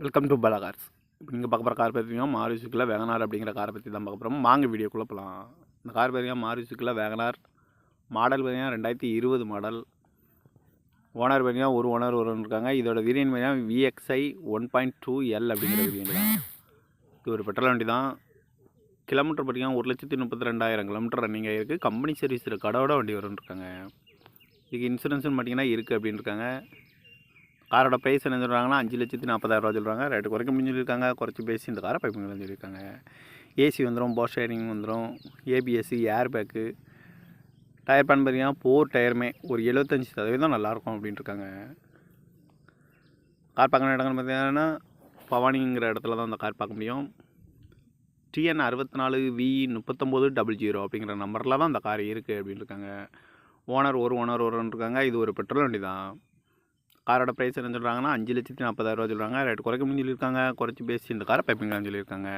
Welcome to பலா cars. இப்போ நீங்கள் பார்க்க போகிற கார் பார்த்தீங்கன்னா மாருதிக்குள்ள வேகனார் அப்படிங்கிற காரை பற்றி தான் பார்க்க போகிறோம். வாங்க வீடியோக்குள்ளே போகலாம். இந்த கார் பார்த்தீங்கன்னா மாருதிக்குள்ள வேகனார் மாடல் பார்த்தீங்கன்னா 2020 மாடல். ஓனர் பார்த்தீங்கன்னா ஒரு ஓனர் இருக்காங்க. இதோட வேரியன்ட் பார்த்தீங்கன்னா VXI 1.2L அப்படிங்கிற வேரியன்ட் தான். இது ஒரு பெட்ரோல் வண்டி தான். கிலோமீட்டர் பார்த்தீங்கன்னா 1,32,200 கிலோமீட்டர் ரன்னிங் ஆகிருக்கு. கம்பெனி சர்வீஸ் கடவோட வண்டி வரும்னு. இதுக்கு இன்சூரன்ஸுன்னு பார்த்தீங்கன்னா இருக்குது அப்படின்னு இருக்காங்க. காரோட ப்ரைஸ் என்ன சொல்கிறாங்கன்னா 5,40,000 சொல்கிறாங்க. ரேட்டு குறைக்க முடியும்னு சொல்லியிருக்காங்க. குறைச்சி பேசி இந்த காரை பைப்புங்கன்னு சொல்லியிருக்காங்க. ஏசி வந்துடும், பவர் ஸ்டேரிங் வந்துடும், ஏபிஎஸ்சி, ஏர் பேக்கு, டயர் பேன் பார்த்தீங்கன்னா 4 டயருமே ஒரு 75% நல்லாயிருக்கும் அப்படின்ட்டுருக்காங்க. கார் பார்க்குற இடங்கள் பார்த்தீங்கன்னா பவானிங்கிற இடத்துல தான் அந்த கார் பார்க்க முடியும். TN 64V3900 அப்படிங்கிற நம்பரில் தான் அந்த கார் இருக்குது அப்படின்ட்டுருக்காங்க. ஓனர் இருக்காங்க. இது ஒரு பெட்ரோல் வண்டி தான். காரோட ப்ரைஸ் என்ன சொல்கிறாங்கன்னா 5,40,000 சொல்கிறாங்க. ரேட்டு குறைக்க முடியும்னு சொல்லியிருக்காங்க. குறைச்சி பேசி இந்த காரை பைப்பிங்கன்னு சொல்லியிருக்காங்க.